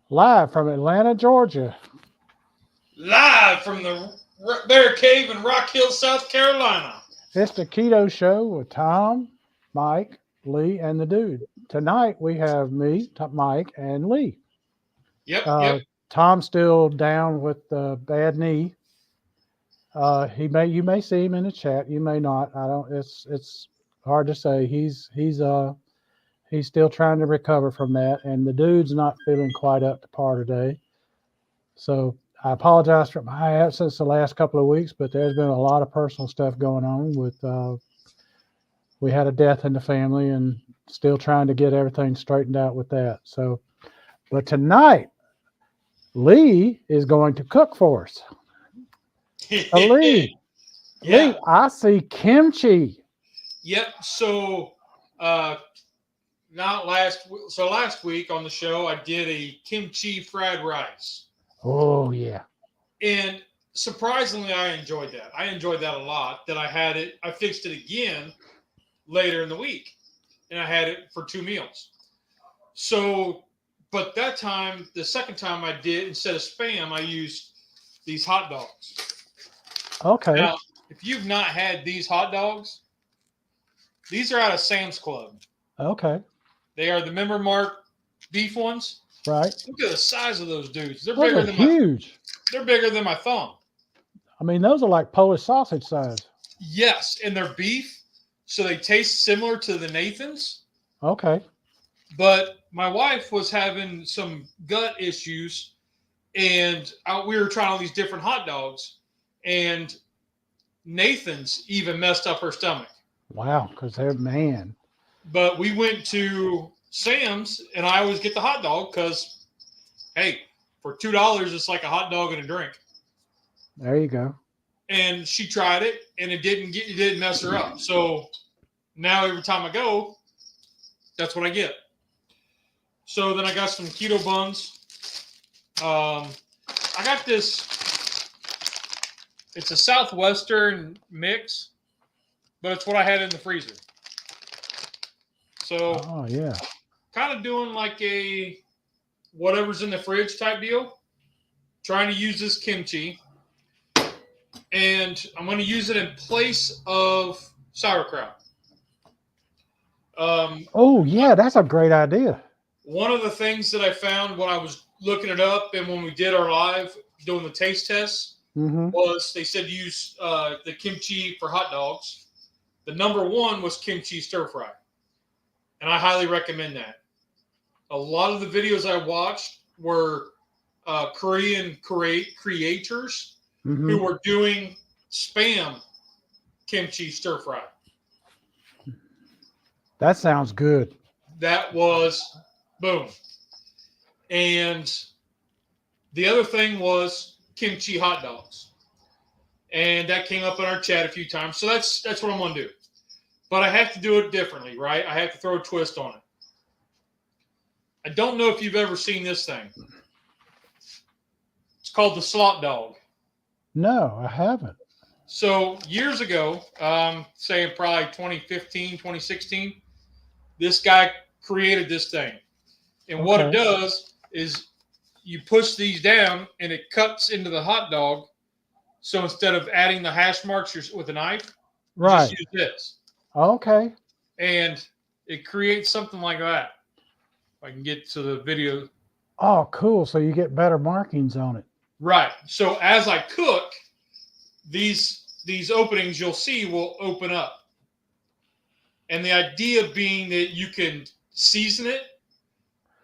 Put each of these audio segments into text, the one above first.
Live from Atlanta, Georgia. Live from the Bear Cave in Rock Hill, South Carolina. It's the Keto Show with Tom, Mike, Lee, and the dude. Tonight we have me, Mike, and Lee. Yep, Uh, yep. Tom's still down with the bad knee. You may see him in the chat. You may not. I don't. It's hard to say. He's still trying to recover from that, and the dude's not feeling quite up to par today. So I apologize for my absence the last couple of weeks, but there's been a lot of personal stuff going on with. We had a death in the family, and still trying to get everything straightened out with that. So, but tonight Lee is going to cook for us. Lee, Yeah. I see kimchi. Yep. So, uh, not last week on the show, I did a kimchi fried rice, Oh yeah. and surprisingly, I enjoyed that. I enjoyed that a lot. That I had it. I fixed it again later in the week, and I had it for 2 meals. So, but that time, the second time I did, instead of spam, I used these hot dogs. Okay. Now, if you've not had these hot dogs, these are out of Sam's Club. Okay. They are the Member Mark beef ones. Right. Look at the size of those dudes. They're Those bigger are than my huge. they're bigger than my thumb. I mean, those are like Polish sausage size. Yes, and they're beef, so they taste similar to the Nathan's. Okay. But my wife was having some gut issues, and we were trying all these different hot dogs, and Nathan's even messed up her stomach. Wow. Because they're man. But we went to Sam's, and I always get the hot dog because, hey, for $2, it's like a hot dog and a drink. There you go. And she tried it, and it didn't mess her up. So now every time I go, that's what I get. So then I got some keto buns. I got this. It's a Southwestern mix, but it's what I had in the freezer. So Oh yeah. kind of doing like a whatever's in the fridge type deal. Trying to use this kimchi, and I'm going to use it in place of sauerkraut. Oh yeah, that's a great idea. One of the things that I found when I was looking it up and when we did our live doing the taste tests Mm-hmm. was they said use the kimchi for hot dogs. The number one was kimchi stir fry, and I highly recommend that. A lot of the videos I watched were Korean creators Mm-hmm. who were doing spam kimchi stir fry. That sounds good. That was boom. And the other thing was kimchi hot dogs. And that came up in our chat a few times. So that's what I'm going to do. But I have to do it differently, right? I have to throw a twist on it. I don't know if you've ever seen this thing. It's called the slot dog. No, I haven't. So years ago, saying probably 2015, 2016, this guy created this thing. And what it Okay. does is you push these down and it cuts into the hot dog. So instead of adding the hash marks with a knife, Right. just use this. Okay. And it creates something like that. If I can get to the video. Oh, cool. So you get better markings on it. Right. So as I cook, these openings you'll see will open up. And the idea being that you can season it,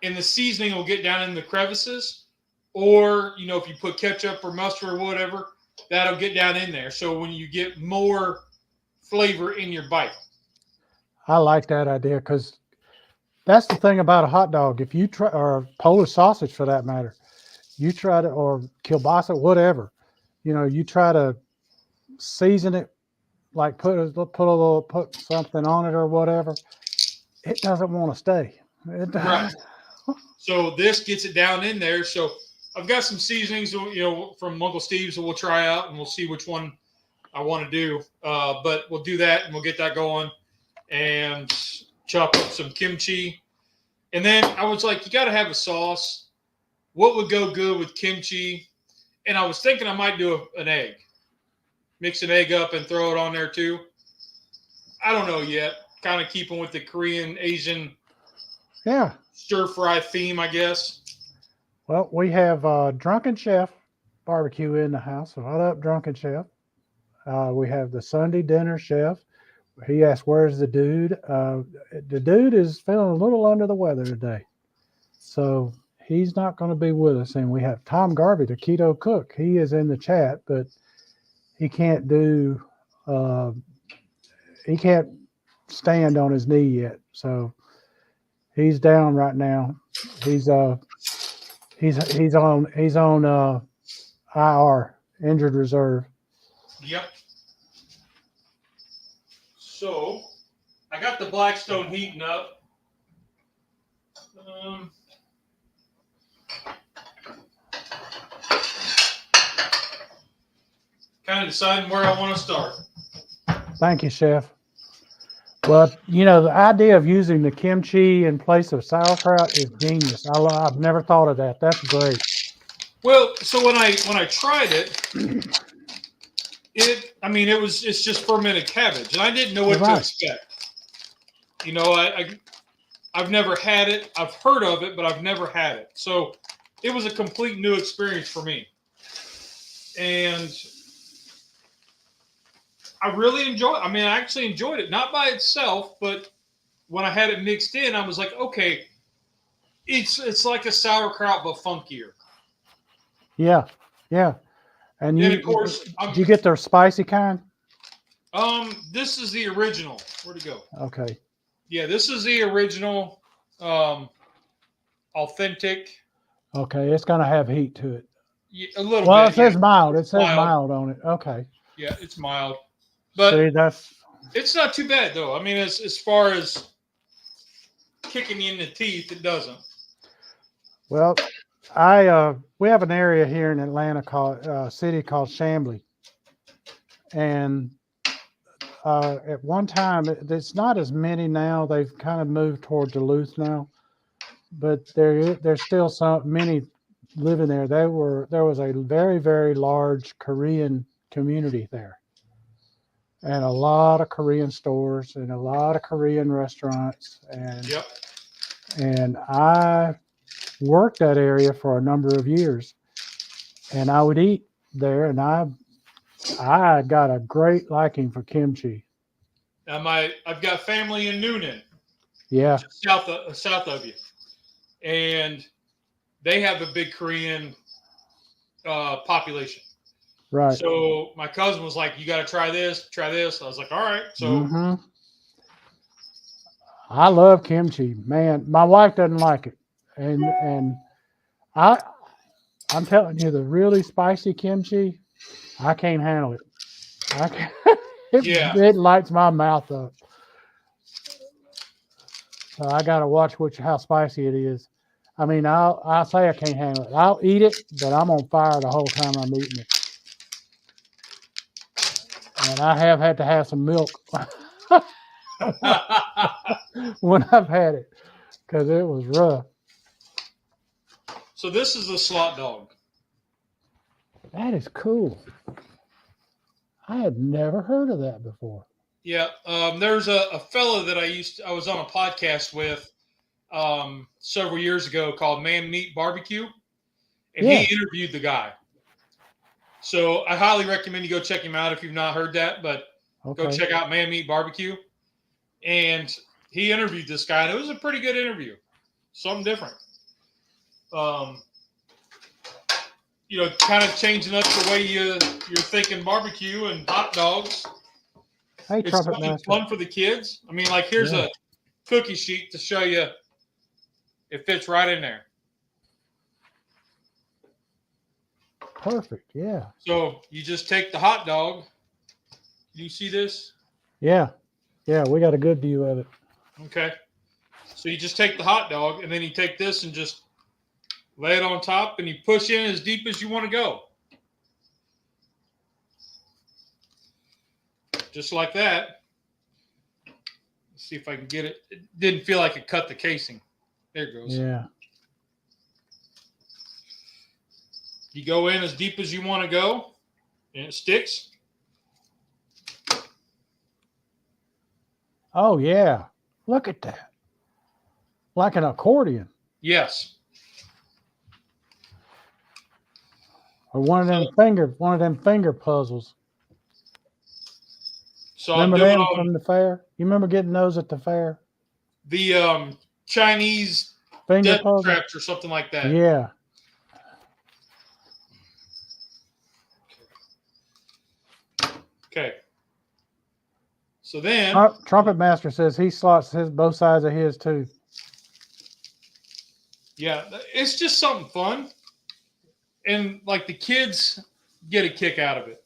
and the seasoning will get down in the crevices, or if you put ketchup or mustard or whatever, that'll get down in there. So when you get more flavor in your bite. I like that idea because that's the thing about a hot dog. If you try, or Polish sausage for that matter, you try to, or kielbasa, whatever, you try to season it, like put something on it or whatever. It doesn't want to stay. Right. So this gets it down in there. So I've got some seasonings, from Uncle Steve's that we'll try out, and we'll see which one I want to do. But we'll do that, and we'll get that going, and chop up some kimchi. And then I was like, you got to have a sauce what would go good with kimchi, and I was thinking I might do an egg. Mix an egg up and throw it on there too. I don't know yet. Kind of keeping with the Korean, Asian stir fry theme, I guess. Well, we have Drunken Chef barbecue in the house. What up, Drunken Chef? We have the Sunday dinner chef. He asked, "Where's the dude?" The dude is feeling a little under the weather today, so he's not going to be with us. And we have Tom Garvey, the keto cook. He is in the chat, but he can't do. He can't stand on his knee yet, so he's down right now. He's on IR, injured reserve. Yep. So I got the Blackstone heating up. Kind of deciding where I want to start. Thank you, Chef. Well, the idea of using the kimchi in place of sauerkraut is genius. I've never thought of that. That's great. Well, so when I tried it, it's just fermented cabbage, and I didn't know what to expect. I've never had it. I've heard of it, but I've never had it. So it was a complete new experience for me, and I really enjoyed. I actually enjoyed it, not by itself, but when I had it mixed in, I was like, okay, it's like a sauerkraut but funkier. Yeah. And of course, did you get the spicy kind? This is the original. Where'd it go? Okay. Yeah, this is the original, authentic. Okay, it's gonna have heat to it. Yeah, a little bit. Well, it says mild. It says mild on it. Okay. Yeah, it's mild, but it's not too bad though. As far as kicking you in the teeth, it doesn't. Well, we have an area here in Atlanta called city called Chamblee, and at one time it's not as many now. They've kind of moved toward Duluth now, but there's still many living there. There was a very, very large Korean community there, and a lot of Korean stores and a lot of Korean restaurants, and I worked that area for a number of years, and I would eat there, and I got a great liking for kimchi. I've got family in Noonan, south of you, and they have a big Korean population. Right. So my cousin was like, "You got to try this, try this." I was like, "All right." So I love kimchi, man. My wife doesn't like it, and I'm telling you, the really spicy kimchi, I can't handle it. I can't. It lights my mouth up. So I got to watch how spicy it is. I'll say I can't handle it. I'll eat it, but I'm on fire the whole time I'm eating it. And I have had to have some milk when I've had it because it was rough. So this is a slot dog. That is cool. I had never heard of that before. Yeah, there's a fella that I was on a podcast with several years ago called Man Meat Barbecue, and he interviewed the guy. So I highly recommend you go check him out if you've not heard that, but go check out Man Meat Barbecue. And he interviewed this guy, and it was a pretty good interview. Something different. Kind of changing up the way you're thinking barbecue and hot dogs. Hey, it's something fun for the kids. Here's a cookie sheet to show you it fits right in there. Perfect, yeah. So you just take the hot dog. Do you see this? Yeah, we got a good view of it. Okay. So you just take the hot dog, and then you take this and just lay it on top, and you push in as deep as you want to go. Just like that. Let's see if I can get it. It didn't feel like it cut the casing. There it goes. Yeah. You go in as deep as you want to go, and it sticks. Oh, yeah. Look at that. Like an accordion. Yes. Or one of them finger puzzles. So Remember I'll do it them on from the fair? You remember getting those at the fair? the Chinese Finger death puzzle? traps or something like that. Yeah. Okay. So then, Trumpet Master says he slots both sides of his too. yeah, it's just something fun. And like the kids get a kick out of it.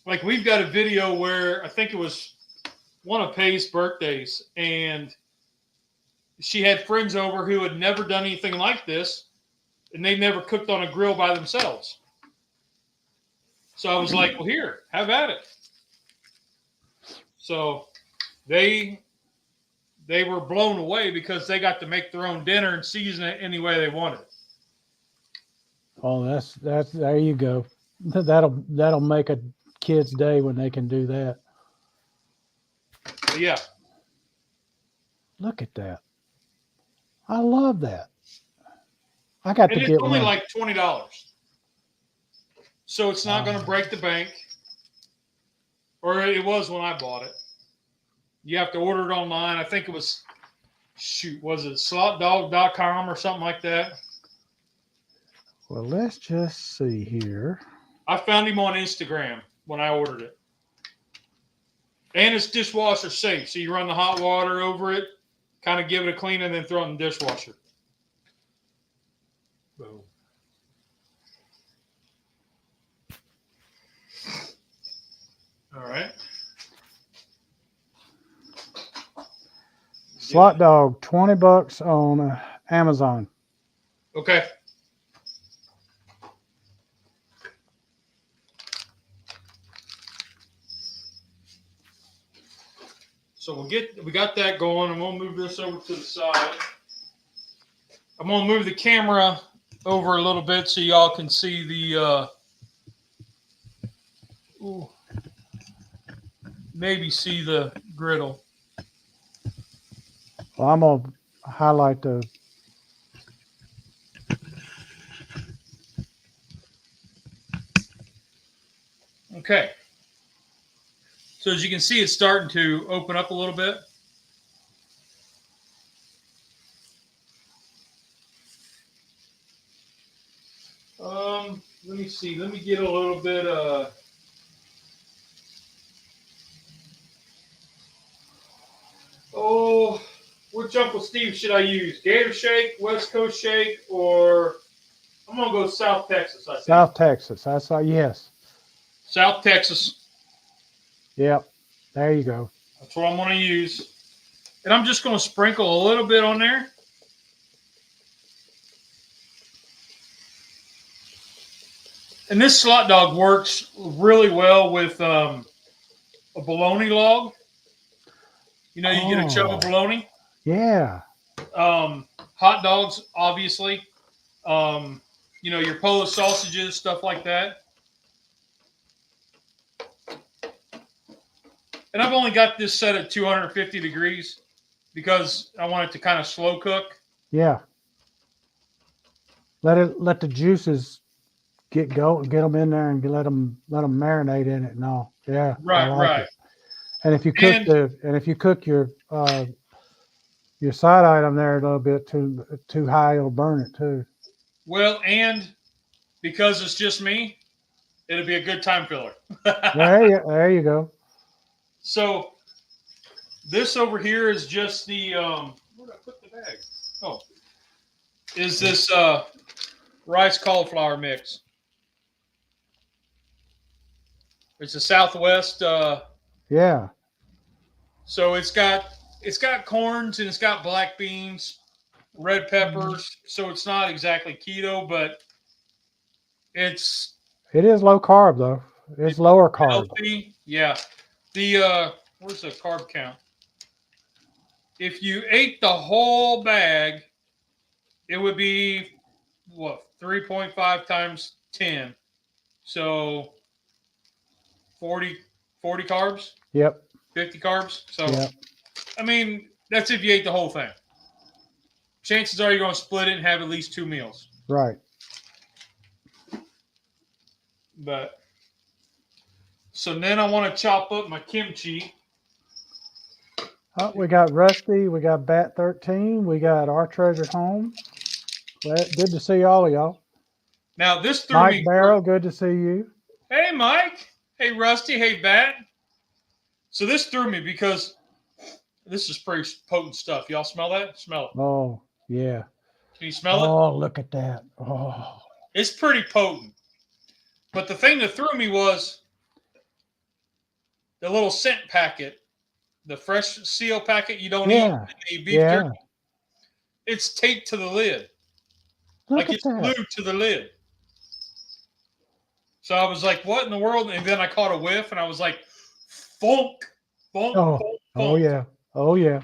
Like we've got a video where I think it was one of Pai's birthdays, and she had friends over who had never done anything like this, and they never cooked on a grill by themselves. So I was like, well, here, have at it. So they were blown away because they got to make their own dinner and season it any way they wanted. Oh, that's there you go. That'll make a kid's day when they can do that. But yeah. Look at that. I love that. I got And to it's get only one. like $20. So it's not going to break the bank. Or it was when I bought it. You have to order it online. I think it was, was it slotdog.com or something like that? Well, let's just see here. I found him on Instagram when I ordered it. And it's dishwasher safe. So you run the hot water over it, kind of give it a clean, and then throw it in the dishwasher. Boom. All right. Slot Dog, $20 on Amazon. Okay. So we got that going. I'm gonna move this over to the side. I'm gonna move the camera over a little bit so y'all can see the maybe see the griddle. Well, I'm gonna highlight the. Okay. So as you can see, it's starting to open up a little bit. Let me see. Let me get a little bit. Which Uncle Steve should I use? Gator Shake, West Coast Shake, or I'm gonna go South Texas. I think. South Texas. I saw. Yes. South Texas. Yep. There you go. That's what I'm gonna use, and I'm just gonna sprinkle a little bit on there. And this slot dog works really well with a bologna log. You know, you get a chub of bologna. Yeah. Hot dogs, obviously. You know, your Polish sausages, stuff like that. And I've only got this set at 250 degrees because I want it to kind of slow cook. Yeah. Let the juices get them in there and let them marinate in it and all. Yeah. Right, right. It. And if you cook your side item there a little bit too high, it'll burn it too. Well, and because it's just me, it'll be a good time filler. There you go. So this over here is just the where did I put the bag? Oh, is this rice cauliflower mix? It's a Southwest. Yeah. So it's got corns and it's got black beans, red peppers. So it's not exactly keto, but it is low carb though. It's lower carb. Healthy. Yeah. The where's the carb count? If you ate the whole bag, it would be what, 3.5 times 10. So 40 carbs, Yep. 50 carbs. So, Yep. I mean, that's if you ate the whole thing. Chances are you're going to split it and have at least 2 meals. Right. But, so then I want to chop up my kimchi. Oh, we got Rusty. We got Bat 13. We got Our Treasured Home. Well, good to see all of y'all. Now, this threw Mike me. Barrow, good to see you. Hey, Mike. Hey, Rusty. Hey, Bat. So this threw me because this is pretty potent stuff. Y'all smell that? Smell it. Oh, yeah. Can you smell it? Oh, look at that. Oh. It's pretty potent. But the thing that threw me was the little scent packet, the fresh seal packet you don't Yeah. eat beef Yeah. jerky. It's taped to the lid. Look Like at it's that. glued to the lid. So I was like, what in the world? And then I caught a whiff and I was like, funk, funk, Oh, funk, oh funk. yeah. Oh, yeah.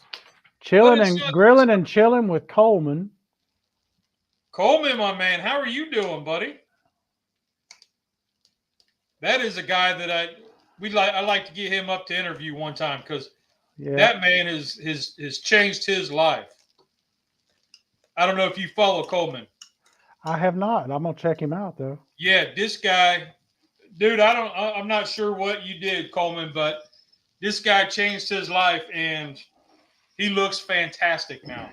But Chilling it's and not- grilling and chilling with Coleman. Coleman, my man, how are you doing, buddy? That is a guy that I like to get him up to interview one time because Yeah. that man has changed his life. I don't know if you follow Coleman. I have not. I'm gonna check him out though. Yeah, this guy, dude. I'm not sure what you did, Coleman, but this guy changed his life and he looks fantastic now.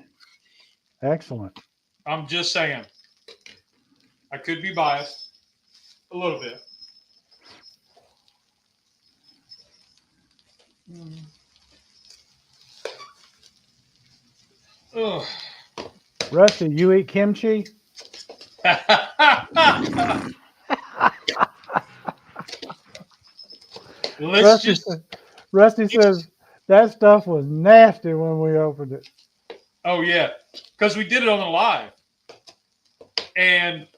Excellent. I'm just saying. I could be biased a little bit. Ugh. Rusty, you eat kimchi? Rusty says that stuff was nasty when we opened it. Oh yeah, because we did it on the live, and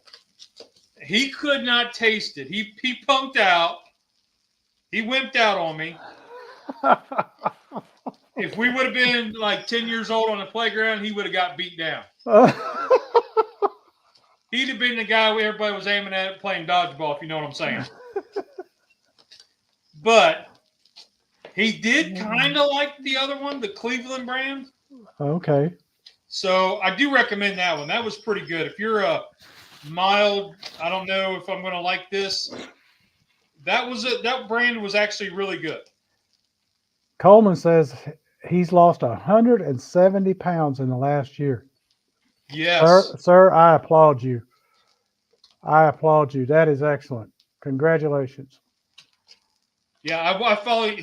he could not taste it. He punked out. He wimped out on me. If we would have been like 10 years old on the playground, he would have got beat down. He'd have been the guy where everybody was aiming at playing dodgeball, if you know what I'm saying. But he did kind of like the other one, the Cleveland brand. Okay. So I do recommend that one. That was pretty good. If you're a mild, I don't know if I'm going to like this. That brand was actually really good. Coleman says he's lost 170 pounds in the last year. Yes. Sir, I applaud you. I applaud you. That is excellent. Congratulations. Yeah, I follow.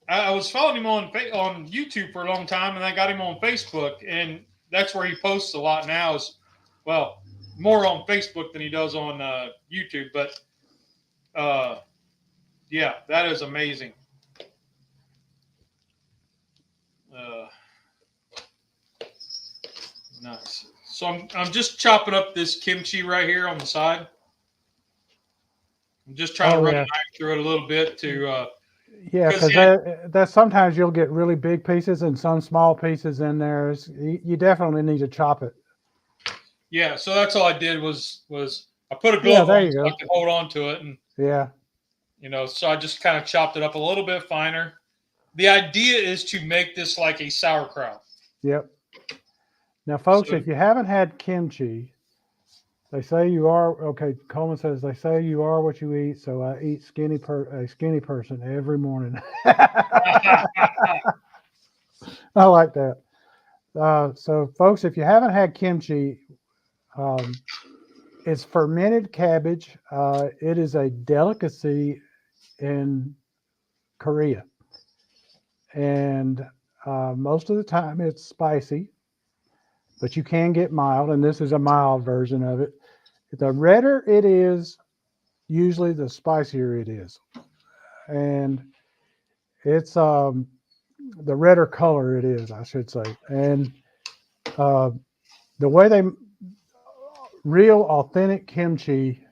I was following him on YouTube for a long time, and I got him on Facebook, and that's where he posts a lot now. Is well, more on Facebook than he does on YouTube. But yeah, that is amazing. Nice. So I'm just chopping up this kimchi right here on the side. I'm just trying to run a knife through it a little bit to. Yeah, because that sometimes you'll get really big pieces and some small pieces in there. You definitely need to chop it. Yeah, so that's all I did was I put a glove on so I could hold on to it, and so I just kind of chopped it up a little bit finer. The idea is to make this like a sauerkraut. Yep. Now, folks, if you haven't had kimchi, they say you are okay. Coleman says they say you are what you eat. So I eat a skinny person every morning. I like that. So, folks, if you haven't had kimchi, it's fermented cabbage. It is a delicacy in Korea, and most of the time it's spicy, but you can get mild, and this is a mild version of it. The redder it is, usually the spicier it is, and it's the redder color it is, I should say. And the way they real authentic kimchi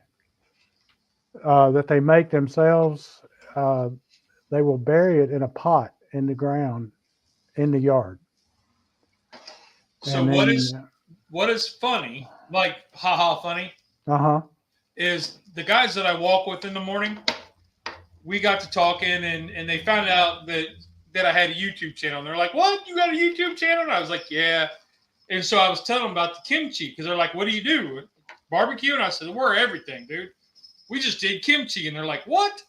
that they make themselves, they will bury it in a pot in the ground in the yard. So what is what is funny, like haha funny, Uh-huh. is the guys that I walk with in the morning. We got to talking, and they found out that I had a YouTube channel. And they're like, "What? You got a YouTube channel?" And I was like, "Yeah." And so I was telling them about the kimchi because they're like, "What do you do? Barbecue?" And I said, "We're everything, dude. We just did kimchi." And they're like, "What?"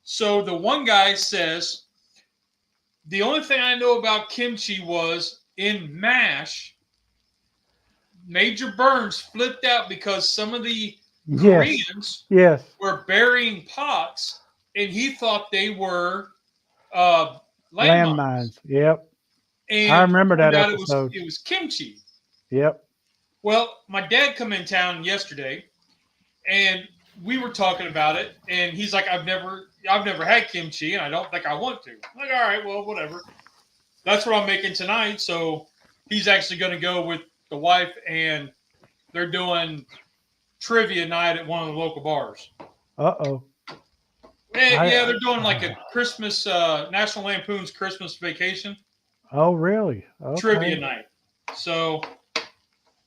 So the one guy says, "The only thing I know about kimchi was in MASH, Major Burns flipped out because some of the Yes. Koreans Yes. were burying pots, and he thought they were uh, landmines, Landmines. Yep. I and remember turned that out episode. it was kimchi. Yep. Well, my dad come in town yesterday, and we were talking about it, and he's like, I've never had kimchi, and I don't think I want to." I'm like, all right, well, whatever. That's what I'm making tonight. So he's actually going to go with the wife, and they're doing trivia night at one of the local bars. Uh-oh. Yeah, they're doing like a Christmas National Lampoon's Christmas Vacation Oh, really? trivia Okay. night. So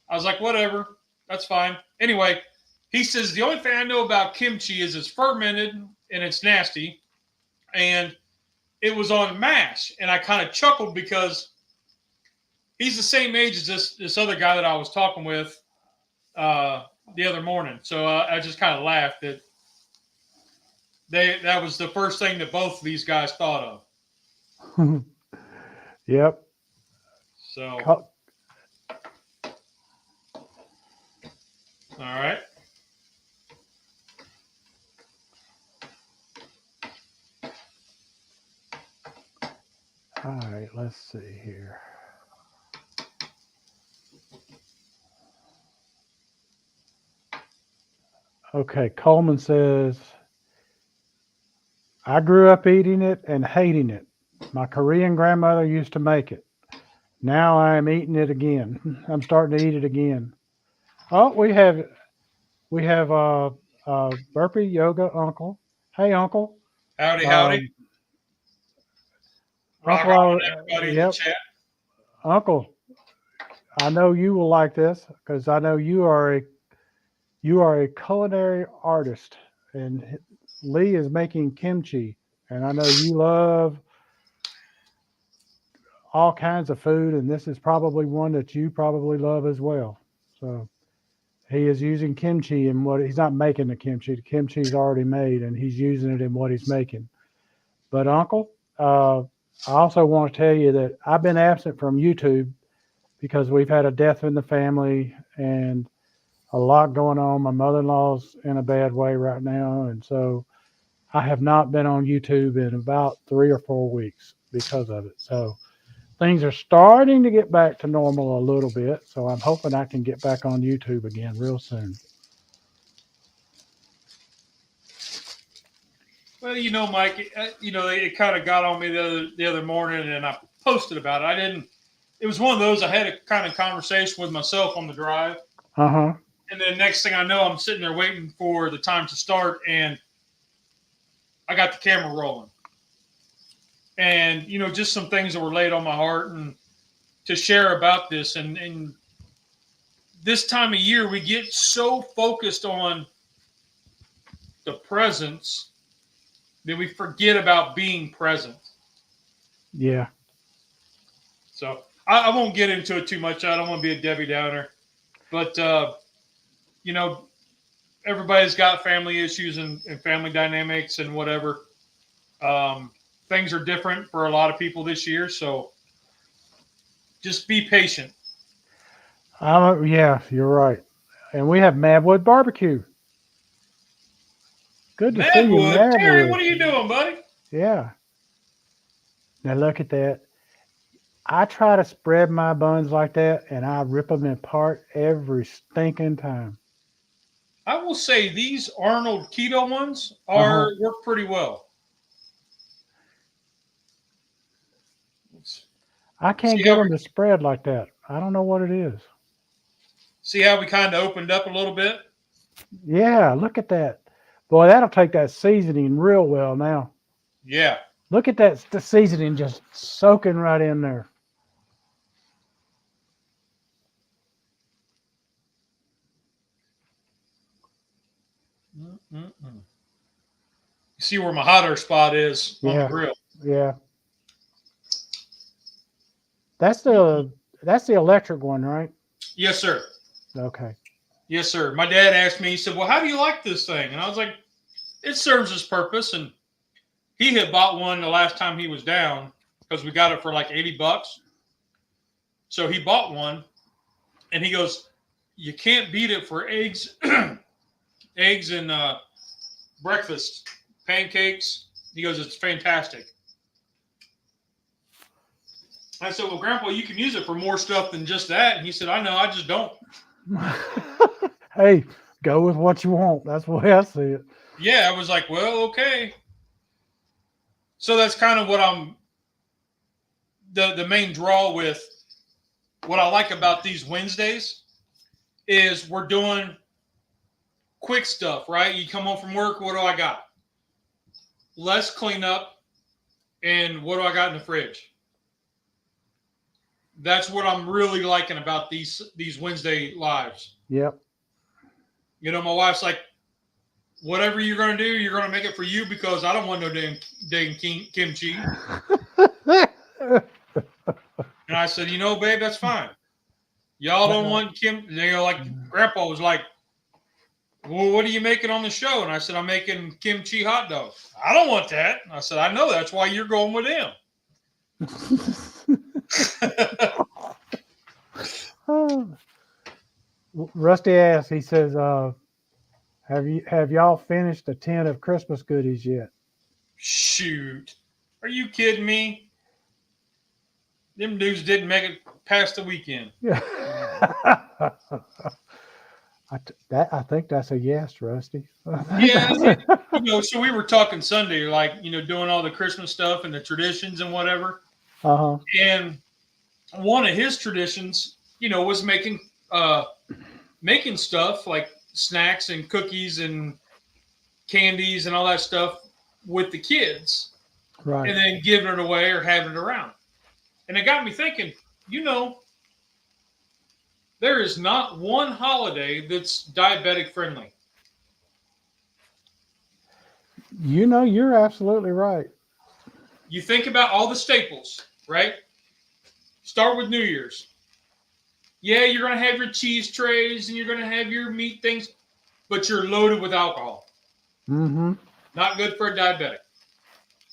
I was like, whatever, that's fine. Anyway, he says the only thing I know about kimchi is it's fermented and it's nasty, and it was on MASH, and I kind of chuckled because he's the same age as this other guy that I was talking with the other morning. So I just kind of laughed that that was the first thing that both of these guys thought of. Yep. So Co- all right. All right, let's see here. Okay, Coleman says, I grew up eating it and hating it. My Korean grandmother used to make it. Now I am eating it again. I'm starting to eat it again. Oh, we have Burpee Yoga Uncle. Hey, Uncle. Howdy, howdy. Um, Rock Uncle, on, everybody in the yep, chat. Uncle. I know you will like this because I know you are a culinary artist, and Lee is making kimchi, and I know you love all kinds of food, and this is probably one that you probably love as well. So he is using kimchi in what he's not making the kimchi. The kimchi is already made, and he's using it in what he's making. But Uncle, I also want to tell you that I've been absent from YouTube because we've had a death in the family and a lot going on. My mother-in-law's in a bad way right now, and so I have not been on YouTube in about 3 or 4 weeks because of it. So things are starting to get back to normal a little bit. So I'm hoping I can get back on YouTube again real soon. Well, Mike, it kind of got on me the other morning, and I posted about it. I didn't. It was one of those I had a kind of conversation with myself on the drive, Uh huh. and then next thing I know, I'm sitting there waiting for the time to start, and I got the camera rolling, and just some things that were laid on my heart and to share about this, and this time of year we get so focused on the presence that we forget about being present. Yeah. So I won't get into it too much. I don't want to be a Debbie Downer, but you know, everybody's got family issues and family dynamics and whatever. Things are different for a lot of people this year, so just be patient. Yeah, you're right. And we have Mabwood Barbecue. Good to see you, Madwood, Terry, Mabwood. what are you doing, buddy? Yeah. Now look at that. I try to spread my buns like that, and I rip them apart every stinking time. I will say these Arnold keto ones Uh are huh. work pretty well. Let's I can't see get how we them to spread like that. I don't know what it is. kind of opened up a little bit. Yeah, look at that. Boy, that'll take that seasoning real well now. Yeah. Look at that the seasoning just soaking right in there. You see where my hotter spot is on the grill. Yeah. That's the electric one, right? Yes, sir. Okay. Yes, sir. My dad asked me, he said, well, how do you like this thing? And I was like, it serves its purpose. And he had bought one the last time he was down because we got it for like $80. So he bought one and he goes, you can't beat it for eggs, eggs and breakfast, pancakes. He goes, it's fantastic. I said, well, Grandpa, you can use it for more stuff than just that. And he said, I know, I just don't. Hey, go with what you want. That's the way I see it. Yeah, I was like, well, okay. So that's kind of what I'm, the main draw with what I like about these Wednesdays is we're doing quick stuff, right? You come home from work, what do I got? Less cleanup, and what do I got in the fridge? That's what I'm really liking about these Wednesday lives. Yep. You know, my wife's like, whatever you're going to do, you're going to make it for you because I don't want no dang kimchi. And I said, you know, babe, that's fine. Y'all don't want kimchi. You know, like Grandpa was like, well, what are you making on the show? And I said, I'm making kimchi hot dogs. I don't want that. I said, I know, that's why you're going with him. Rusty asks, he says, have y'all finished a tin of Christmas goodies yet? Shoot. Are you kidding me? Them dudes didn't make it past the weekend. Yeah. I think that's a yes, Rusty. Yeah, you know, so we were talking Sunday, like, you know, doing all the Christmas stuff and the traditions and whatever. Uh-huh. And one of his traditions, you know, was making stuff like snacks and cookies and candies and all that stuff with the kids. Right. And then giving it away or having it around. And it got me thinking, you know, there is not one holiday that's diabetic friendly. You know, you're absolutely right. You think about all the staples, right? Start with New Year's. Yeah, you're going to have your cheese trays and you're going to have your meat things, but you're loaded with alcohol. Mm-hmm. Not good for a diabetic.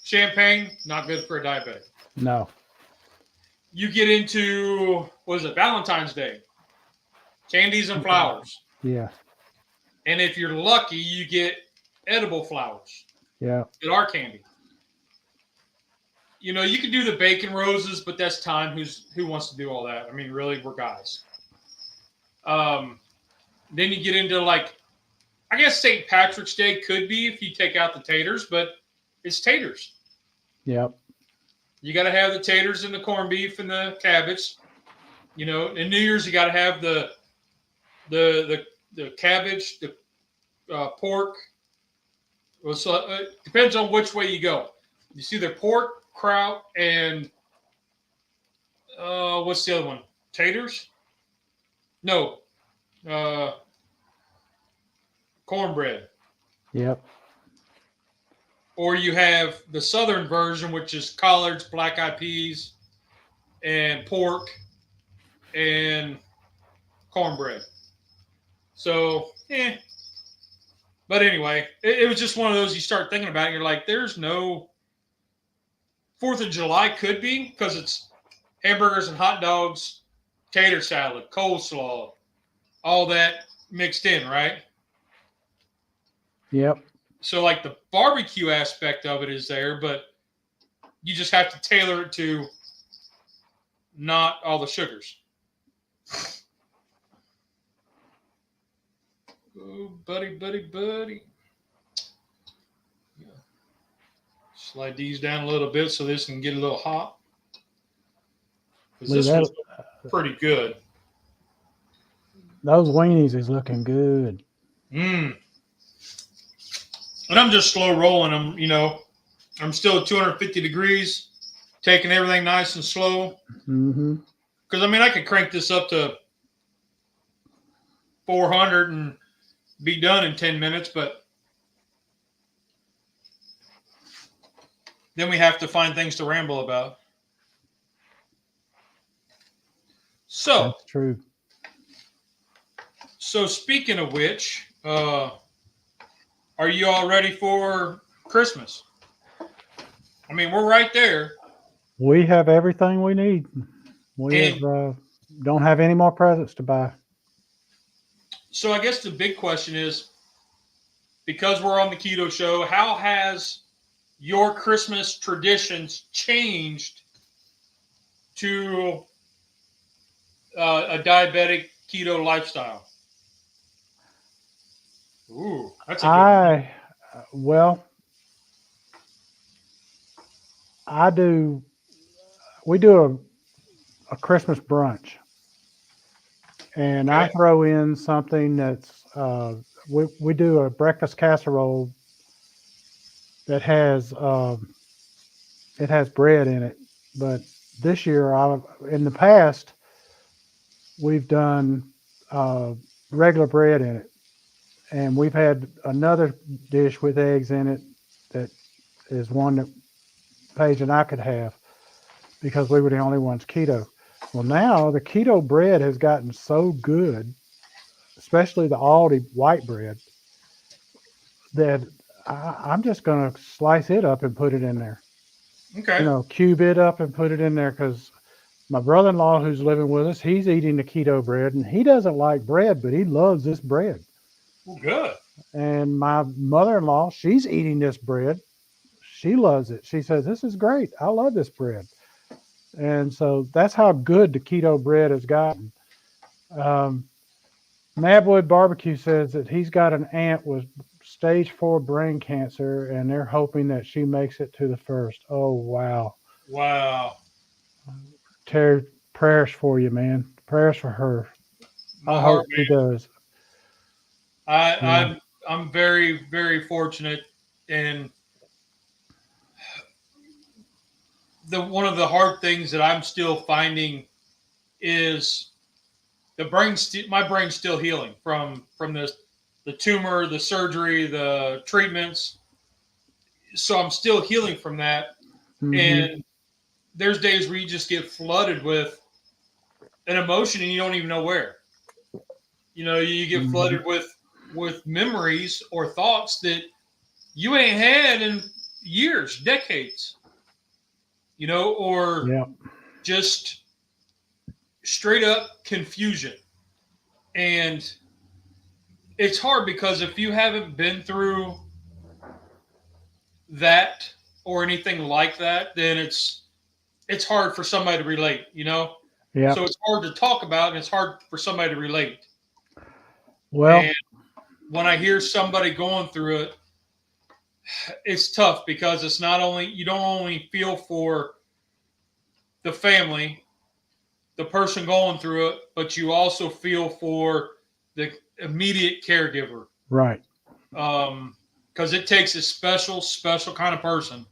Champagne, not good for a diabetic. No. You get into, what is it, Valentine's Day. Candies and flowers. Yeah. And if you're lucky, you get edible flowers. Yeah. That are candy. You know, you can do the bacon roses, but that's time. Who wants to do all that? I mean, really, we're guys. Then you get into, like, I guess St. Patrick's Day could be if you take out the taters, but it's taters. Yep. You got to have the taters and the corned beef and the cabbage. You know, in New Year's you got to have the cabbage, the pork. Well, so it depends on which way you go. You see the pork, kraut, and what's the other one? Taters? No. Cornbread. Yep. Or you have the southern version, which is collards, black-eyed peas, and pork, and cornbread. So, But anyway, it was just one of those you start thinking about it, you're like, there's no 4th of July could be, because it's hamburgers and hot dogs, tater salad, coleslaw, all that mixed in, right? Yep. So, like, the barbecue aspect of it is there, but you just have to tailor it to not all the sugars. Oh, buddy. Yeah. Slide these down a little bit so this can get a little hot. Because this one's pretty good. Those weenies is looking good. And I'm just slow rolling them, you know. I'm still at 250 degrees, taking everything nice and slow. Mm-hmm. Because, I mean, I could crank this up to 400 and be done in 10 minutes, but then we have to find things to ramble about. So, That's true. so speaking of which, are you all ready for Christmas? I mean, we're right there. We have everything we need. We And have don't have any more presents to buy. so I guess the big question is, because we're on the keto show, how has your Christmas traditions changed to a diabetic keto lifestyle? Ooh, that's a good one. Well, I do. We do a Christmas brunch, and I Okay. throw in something that's we do a breakfast casserole that has it has bread in it. But this year, in the past, we've done uh, regular bread in it, and we've had another dish with eggs in it that is one that Paige and I could have because we were the only ones keto. Well, now the keto bread has gotten so good, especially the Aldi white bread, that I'm just going to slice it up and put it in there. Okay. Cube it up and put it in there because my brother-in-law who's living with us, he's eating the keto bread and he doesn't like bread, but he loves this bread. Well, good. And my mother-in-law, she's eating this bread. She loves it. She says, "This is great. I love this bread." And so that's how good the keto bread has gotten. Um, Madwood Barbecue says that he's got an aunt with stage 4 brain cancer, and they're hoping that she makes it to the first. Oh wow! Wow. Terry, prayers for you, man. Prayers for her. My I heart, hope she does. I, Yeah. I'm very, very fortunate, and the one of the hard things that I'm still finding is my brain's still healing from the tumor, the surgery, the treatments. So I'm still healing from that, Mm-hmm. and there's days where you just get flooded with an emotion and you don't even know where. You get Mm-hmm. flooded with memories or thoughts that you ain't had in years, decades. Or Yeah. just straight up confusion. And it's hard because if you haven't been through that or anything like that, then it's hard for somebody to relate. Yeah. So it's hard to talk about and it's hard for somebody to relate. Well. And when I hear somebody going through it, it's tough because it's not only you don't only feel for the family, the person going through it, but you also feel for the immediate caregiver. Right. Because it takes a special, special kind of person.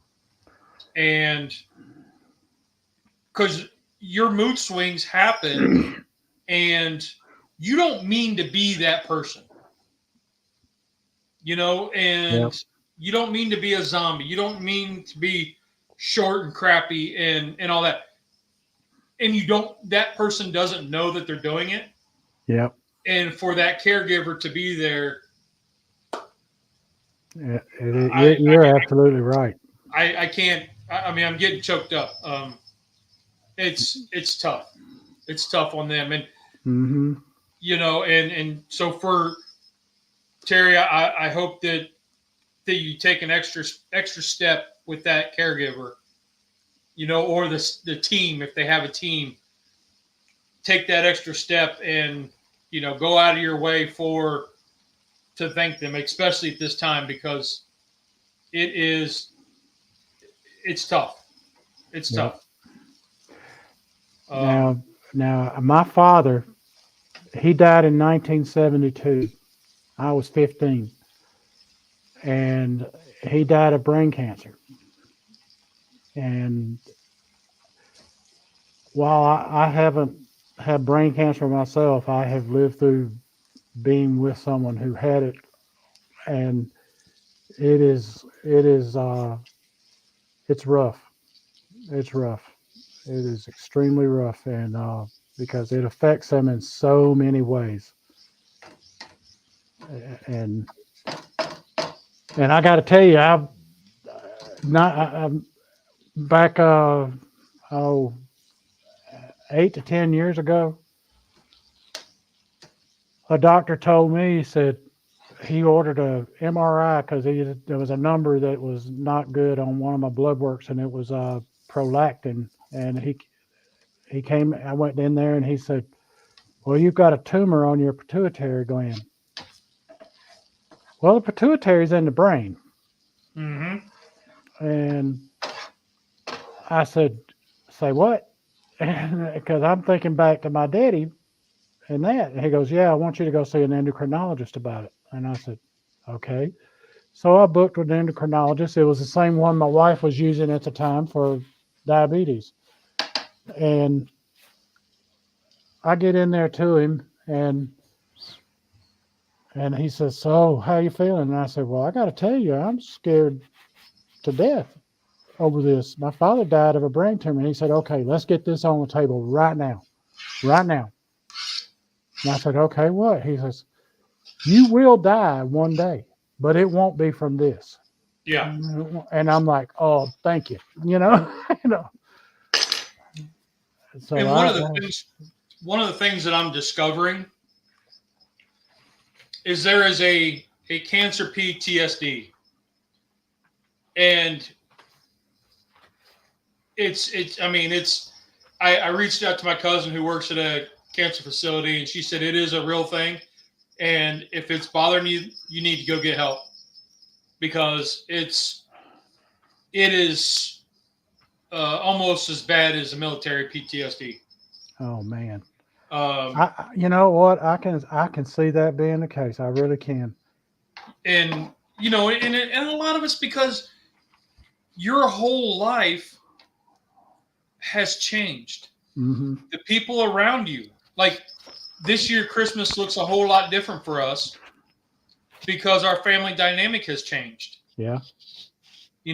And because your mood swings happen and you don't mean to be that person, Yeah. and you don't mean to be a zombie. You don't mean to be short and crappy and all that. And that person doesn't know that they're doing it. Yeah. And for that caregiver to be there, Yeah. I, You're absolutely right. I can't, I mean, I'm getting choked up. It's tough. It's tough on them. And, Mm-hmm. and so for Terry, I hope that you take an extra step with that caregiver, or the team, if they have a team, take that extra step and, go out of your way to thank them, especially at this time, because it's tough. It's Yeah. tough. Um, Now, my father, he died in 1972. I was 15, and he died of brain cancer. And while I haven't had brain cancer myself, I have lived through being with someone who had it, and it is it's rough. It's rough. It is extremely rough, and because it affects them in so many ways. And I got to tell you, I'm back oh 8 to 10 years ago. A doctor told me, he said he ordered a MRI because there was a number that was not good on one of my blood works, and it was prolactin. And he came. I went in there, and he said, "Well, you've got a tumor on your pituitary gland." Well, the pituitary's in the brain, Mm-hmm. and I said, "Say what?" Because I'm thinking back to my daddy and that. And he goes, "Yeah, I want you to go see an endocrinologist about it." And I said, "Okay." So I booked with an endocrinologist. It was the same one my wife was using at the time for diabetes. And I get in there to him, and he says, "So how you feeling?" And I said, "Well, I got to tell you, I'm scared to death over this. My father died of a brain tumor." And he said, "Okay, let's get this on the table right now. Right now." And I said, "Okay, what?" He says, "You will die one day, but it won't be from this." Yeah. And I'm like, "Oh, thank you." You know, you know. So And one of the things that I'm discovering is there is a cancer PTSD, and I reached out to my cousin who works at a cancer facility, and she said it is a real thing, and if it's bothering you, you need to go get help because it is almost as bad as a military PTSD. oh man, Um, you know what? I can see that being the case. I really can. and and a lot of it's because your whole life has changed. Hmm. The people around you, like this year, Christmas looks a whole lot different for us because our family dynamic has changed. Yeah.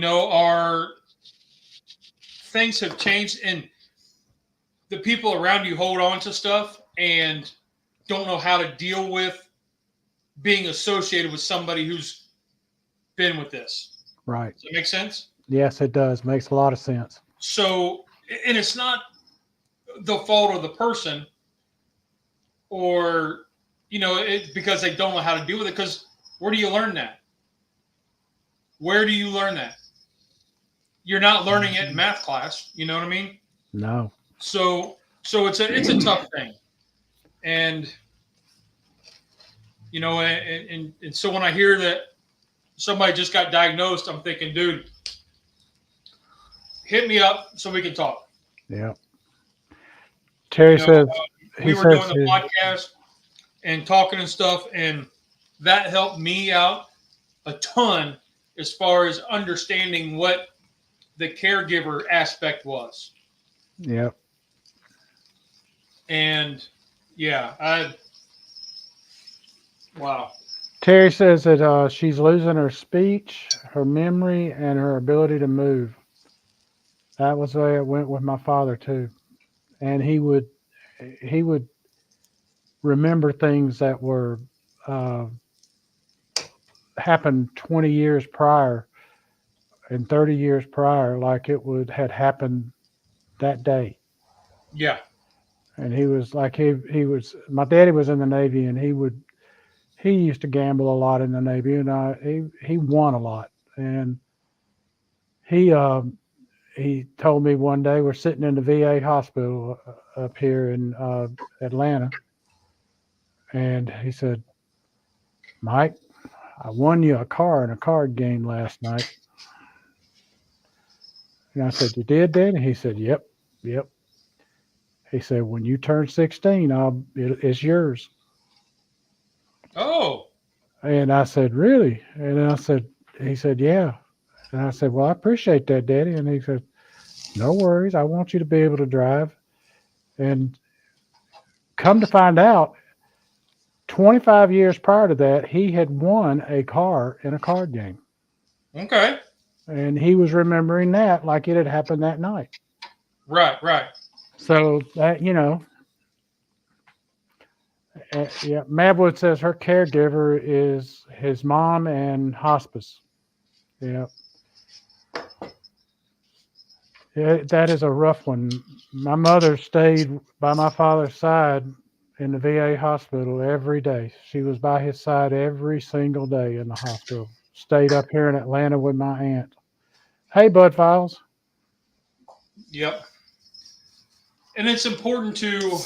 Our things have changed, and the people around you hold on to stuff and don't know how to deal with being associated with somebody who's been with this. Right. Does that make sense? Yes, it does. Makes a lot of sense. So, and it's not the fault of the person or, it's because they don't know how to deal with it. Because where do you learn that? Where do you learn that? You're not learning it in math class. You know what I mean? No. So it's a tough thing. And, and so when I hear that somebody just got diagnosed, I'm thinking, dude, hit me up so we can talk. Yeah. Terry says We were doing the podcast and talking and stuff, and that helped me out a ton as far as understanding what the caregiver aspect was. Yeah. And yeah, wow. Terry says that she's losing her speech, her memory, and her ability to move. That was the way it went with my father too. And he would remember things that were uh, happened 20 years prior and 30 years prior, like it would had happened that day. Yeah. And he was like he was my daddy was in the Navy, and he used to gamble a lot in the Navy, and he won a lot. And he he told me one day, we're sitting in the VA hospital up here in Atlanta, and he said, "Mike, I won you a car in a card game last night." And I said, "You did, Dad?" And he said, "Yep, yep." He said, "When you turn 16, it's yours." Oh. And I said, "Really?" And he said, "Yeah." And I said, "Well, I appreciate that, Daddy." And he said, "No worries. I want you to be able to drive." And come to find out, 25 years prior to that, he had won a car in a card game. Okay. And he was remembering that like it had happened that night. Right, right. So that, yeah, Mabwood says her caregiver is his mom and hospice. Yeah. That is a rough one. My mother stayed by my father's side in the VA hospital every day. She was by his side every single day in the hospital. Stayed up here in Atlanta with my aunt. Hey, Bud Files. Yep. And it's important to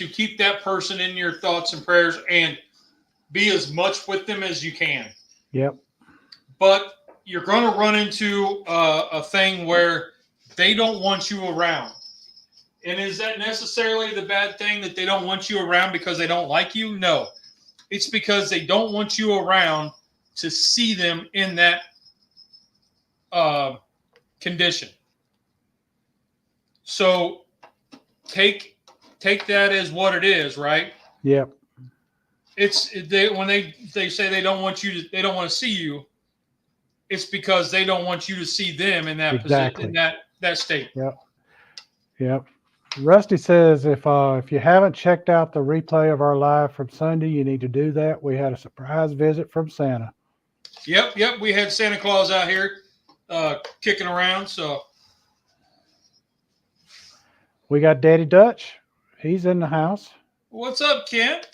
keep that person in your thoughts and prayers and be as much with them as you can. Yep. But you're going to run into a thing where they don't want you around. And is that necessarily the bad thing that they don't want you around because they don't like you? No. It's because they don't want you around to see them in that condition. So take that as what it is, right? Yep. When they say they don't want to see you, it's because they don't want you to see them in that Exactly. position, in that state. Yep. Yep. Rusty says if you haven't checked out the replay of our live from Sunday, you need to do that. We had a surprise visit from Santa. Yep. We had Santa Claus out here kicking around. So we got Daddy Dutch. He's in the house. What's up, Kent?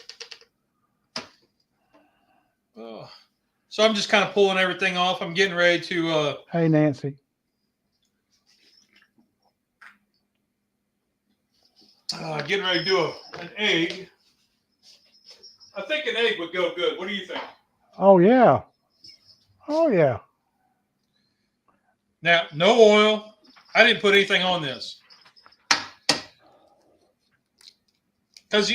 Oh. So I'm just kind of pulling everything off. I'm getting ready to. Hey, Nancy. Getting ready to do an egg. I think an egg would go good. What do you think? Oh, yeah. Oh, yeah. Now, no oil. I didn't put anything on this. Because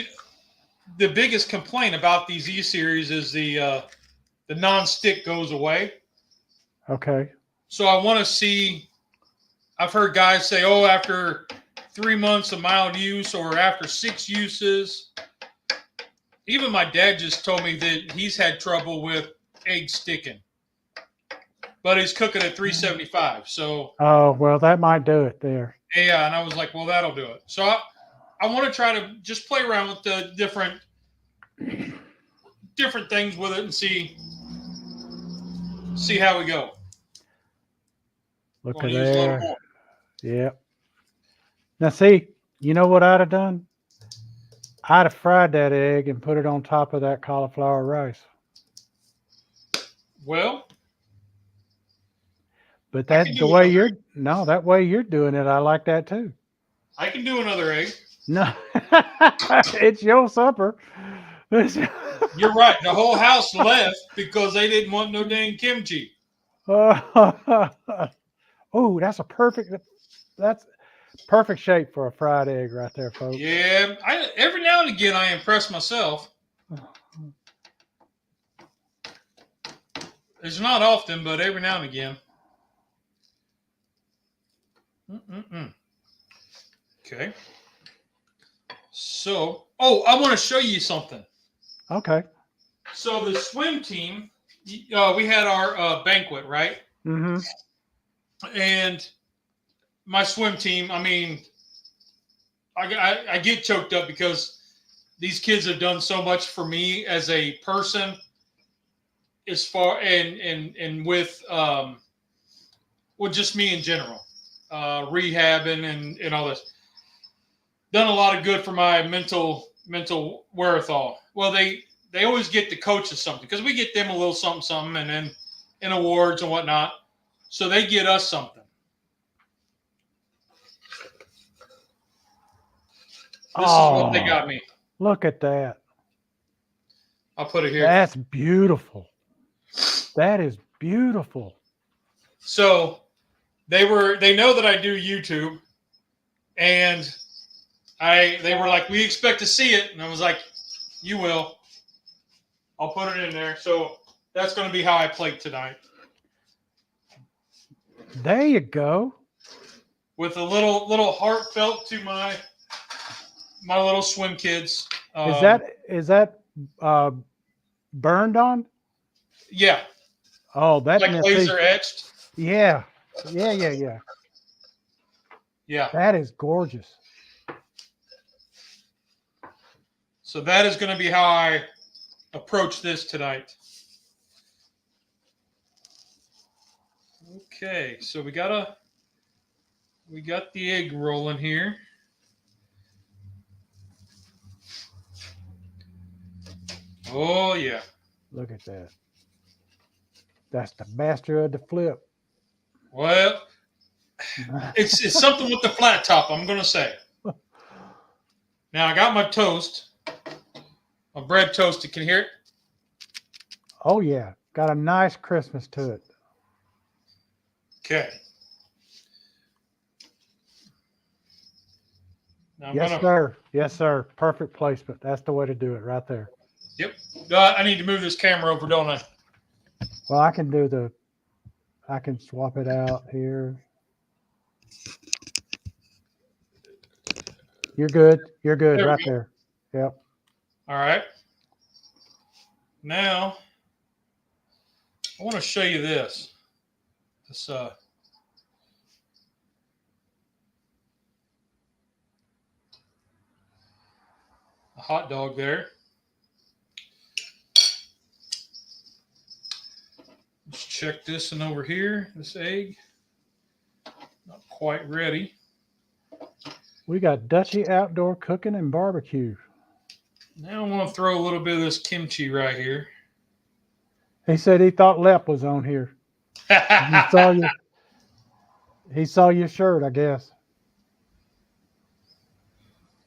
the biggest complaint about these E-Series is the non-stick goes away. Okay. So I want to see, I've heard guys say, oh, after 3 months of mild use or after 6 uses. Even my dad just told me that he's had trouble with eggs sticking. But he's cooking at 375. So. Oh, well, that might do it there. Yeah, and I was like, well, that'll do it. So I want to try to just play around with the different things with it and see how we go. Look at there. Yep. Now, see, you know what I'd have done? I'd have fried that egg and put it on top of that cauliflower rice. Well, but that's the way that way you're doing it. I like that too. I can do another egg. No, it's your supper. You're right. The whole house left because they didn't want no dang kimchi. Oh, that's perfect shape for a fried egg right there, folks. Yeah, every now and again I impress myself. It's not often, but every now and again. Okay. So, I want to show you something. Okay. So the swim team, we had our banquet, right? Mm-hmm. And my swim team, I mean, I get choked up because these kids have done so much for me as a person, as far and with just me in general, rehabbing and all this. Done a lot of good for my mental wherewithal. Well, they always get the coaches something because we get them a little something, and then in awards and whatnot. So they get us something. This is what they got me. Look at that. I'll put it here. That's beautiful. That is beautiful. So they know that I do YouTube, and they were like, we expect to see it. And I was like, you will. I'll put it in there. So that's going to be how I plate tonight. There you go. With a little heartfelt to my little swim kids. Is that burned on? Yeah. Oh, that like laser etched. Yeah. Yeah. That is gorgeous. So that is going to be how I approach this tonight. Okay, so we got the egg rolling here. Oh yeah. Look at that. That's the master of the flip. Well, it's something with the flat top, I'm going to say. Now I got my toast. My bread toasted. Can you hear it? Oh yeah. Got a nice Christmas to it. Okay. Now Yes, sir. Yes, sir. Perfect placement. That's the way to do it right there. Yep. I need to move this camera over, don't I? Well, I can swap it out here. You're good. You're good right there. Yep. All right. Now, I want to show you this. A hot dog there. Let's check this one over here. This egg. Not quite ready. We got Dutchy outdoor cooking and barbecue. Now I want to throw a little bit of this kimchi right here. He said he thought Lep was on here. He saw your shirt, I guess.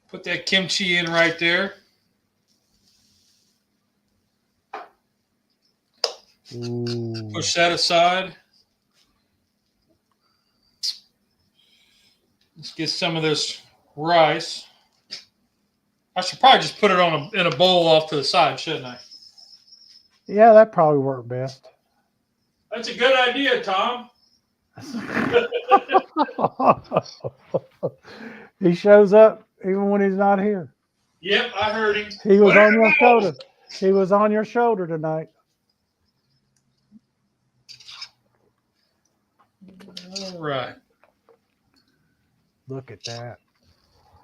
Put that kimchi in right there. Ooh. Push that aside. Let's get some of this rice. I should probably just put it in a bowl off to the side, shouldn't I? Yeah, that probably worked best. That's a good idea, Tom. He shows up even when he's not here. Yep, I heard him. He was on your shoulder. He was on your shoulder tonight. All right. Look at that.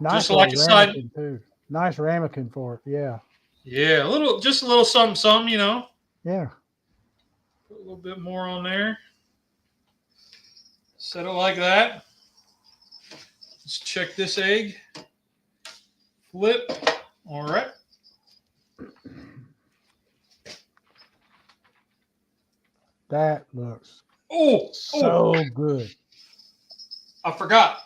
Nice just like a side too. Nice ramekin for it. Yeah. Yeah, just a little something, you know. Yeah. Put a little bit more on there. Set it like that. Let's check this egg. Flip. All right. That looks so good. I forgot.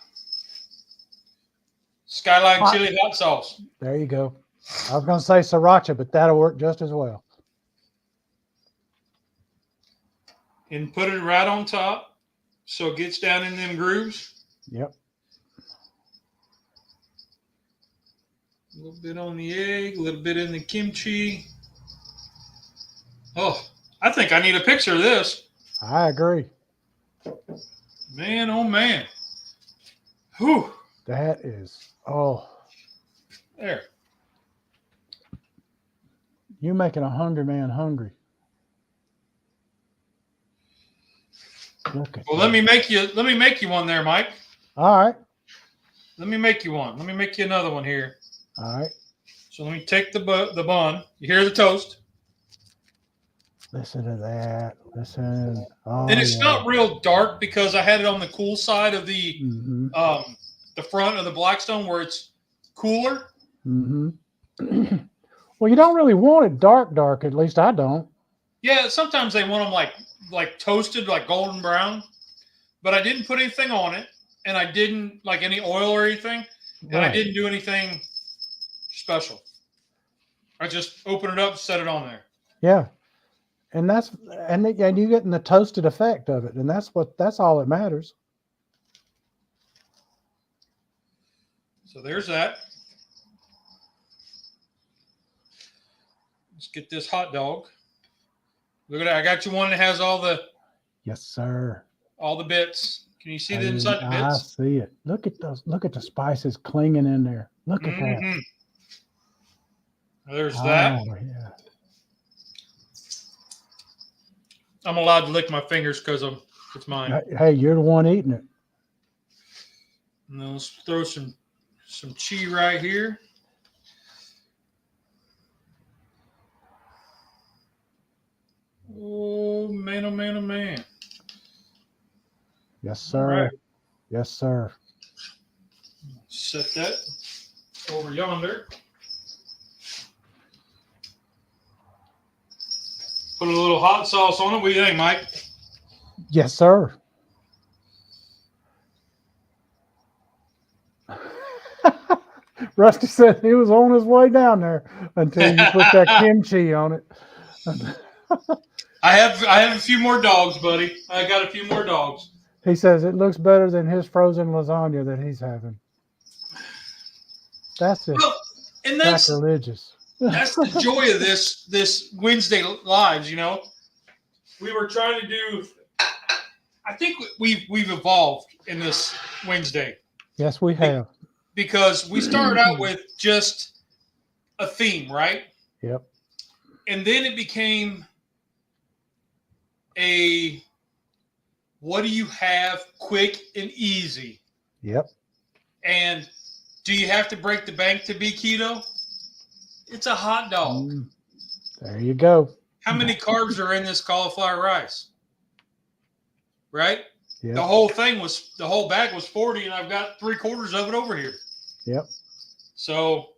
Skyline chili hot sauce. There you go. I was going to say sriracha, but that'll work just as well. And put it right on top so it gets down in them grooves. Yep. A little bit on the egg, a little bit in the kimchi. Oh, I think I need a picture of this. I agree. Man, oh man. Whew. That is, There. You making a hungry man hungry. Look at Well, that. let me make you one there, Mike. All right. Let me make you one. Let me make you another one here. All right. So let me take the bun. You hear the toast? Listen to that. Listen. Oh, and it's not real dark because I had it on the cool side of the the front of the Blackstone where it's cooler. Mm-hmm. Well, you don't really want it dark. At least I don't. Yeah, sometimes they want them like toasted, like golden brown. But I didn't put anything on it, and I didn't like any oil or anything, and I didn't do anything special. I just open it up, set it on there. Yeah, and you're getting the toasted effect of it, and that's all that matters. So there's that. Let's get this hot dog. Look at that. I got you one that has all the. Yes, sir. All the bits. Can you see the inside the bits? I see it. Look at those. Look at the spices clinging in there. Look at that. There's that. Yeah. I'm allowed to lick my fingers because it's mine. Hey, you're the one eating it. And then let's throw some chi right here. Oh man, oh man, oh man. Yes, sir. Right. Yes, sir. Set that over yonder. Put a little hot sauce on it. What do you think, Mike? Yes, sir. Rusty said he was on his way down there until you put that kimchi on it. I have a few more dogs, buddy. I got a few more dogs. He says it looks better than his frozen lasagna that he's having. That's it. Well, and that's Sacrilegious. the joy of this Wednesday lives. You know, we were trying to do. I think we've evolved in this Wednesday. Yes, we have. Because we started out with just a theme, right? Yep. And then it became a what do you have quick and easy? Yep. And do you have to break the bank to be keto? It's a hot dog. There you go. How many carbs are in this cauliflower rice? Right? Yep. The whole bag was 40, and I've got 3/4 of it over here. Yep. So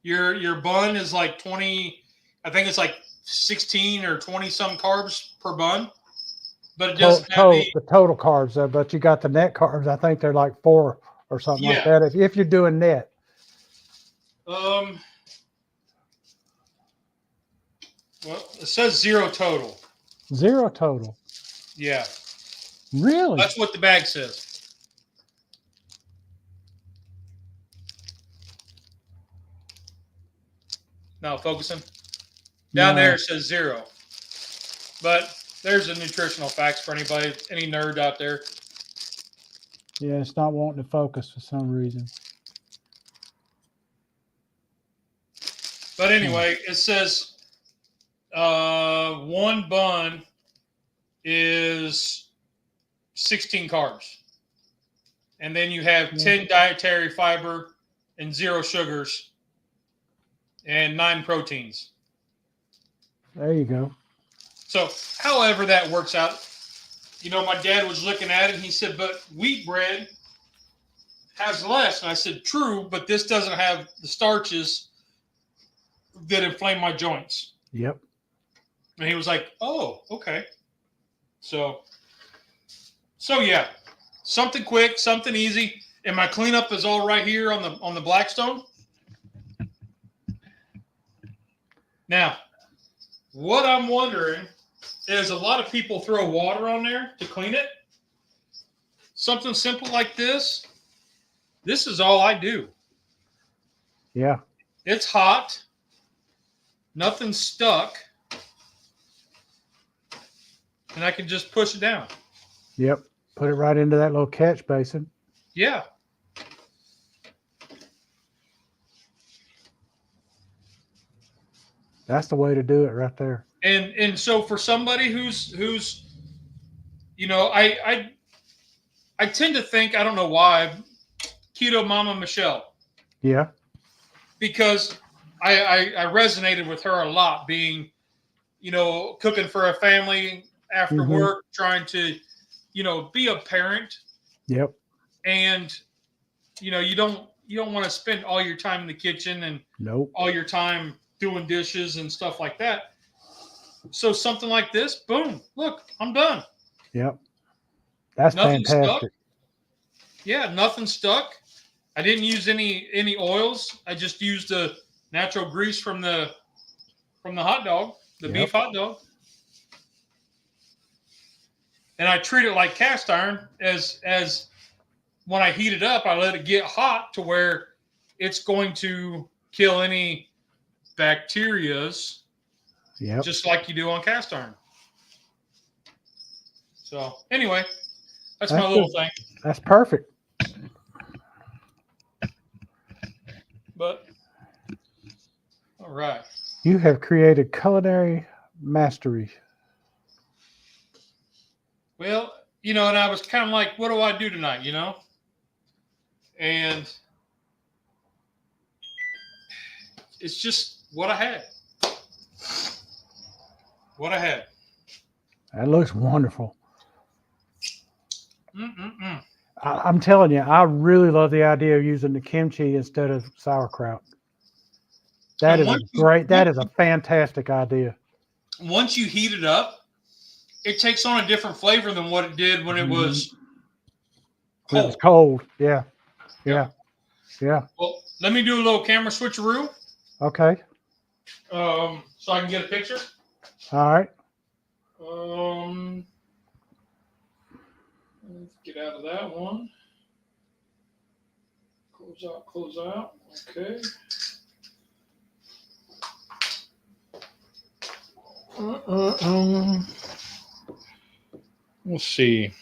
your bun is like 20, I think it's like 16 or 20 some carbs per bun. But it doesn't have the total carbs, but you got the net carbs. I think they're like 4 or something like that. If you're doing net. Well, it says 0 total. 0 total. Yeah. Really? That's what the bag says. Now focusing. Down there it says 0. But there's the nutritional facts for anybody, any nerd out there. Yeah, it's not wanting to focus for some reason. But anyway, it says one bun is 16 carbs. And then you have 10 dietary fiber and 0 sugars and 9 proteins. There you go. So however that works out, you know, my dad was looking at it and he said, but wheat bread has less. And I said, true, but this doesn't have the starches that inflame my joints. Yep. And he was like, oh, okay. So yeah, something quick, something easy. And my cleanup is all right here on the Blackstone. Now, what I'm wondering is a lot of people throw water on there to clean it. Something simple like this. This is all I do. Yeah. It's hot. Nothing's stuck. And I can just push it down. Yep. Put it right into that little catch basin. Yeah. That's the way to do it right there. And so for somebody who's you know, I tend to think, I don't know why, Keto Mama Michelle. Yeah. Because I resonated with her a lot, being, you know, cooking for a family after work, trying to, you know, be a parent. Yep. And, you know, you don't want to spend all your time in the kitchen and all your time doing dishes and stuff like that. So something like this, boom, look, I'm done. Yep. That's nothing fantastic. Stuck. Yeah, nothing stuck. I didn't use any oils. I just used the natural grease from the hot dog, the beef hot dog. And I treat it like cast iron, as when I heat it up, I let it get hot to where it's going to kill any bacterias, just like you do on cast iron. So anyway, that's my little thing. That's perfect. But all right, you have created culinary mastery. Well, and I was kind of like, what do I do tonight, And it's just what I had. What I had. That looks wonderful. Mm-mm-mm. I'm telling you, I really love the idea of using the kimchi instead of sauerkraut. That And is a great, that is a fantastic idea. once you heat it up, it takes on a different flavor than what it did when it was When it was cold. cold. Yeah. Yeah. Yeah. Well, let me do a little camera switcheroo, Okay. so I can get a picture. All right. Let's get out of that one. Close out. Okay. Let's see.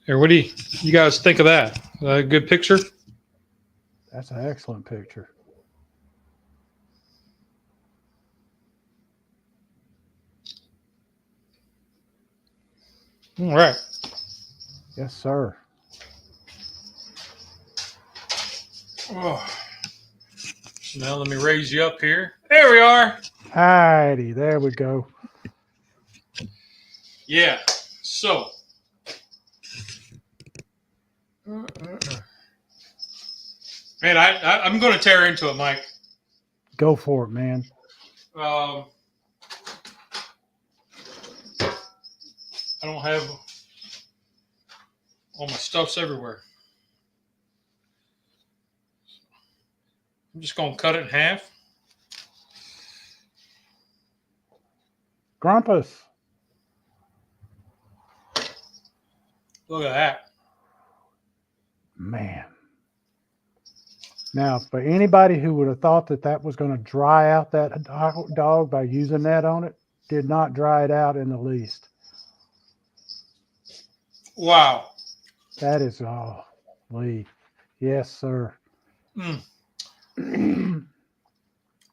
Here, what do you guys think of that? A good picture? That's an excellent picture. All right. Yes, sir. Oh. So now let me raise you up here. There we are. Alrighty, there we go. Yeah. So. Man, I'm going to tear into it, Mike. Go for it, man. I don't have all my stuff's everywhere. I'm just going to cut it in half. Grumpus. Look at that. Man. Now, for anybody who would have thought that that was going to dry out that hot dog by using that on it, did not dry it out in the least. Wow. That is, oh, Lee. Yes, sir.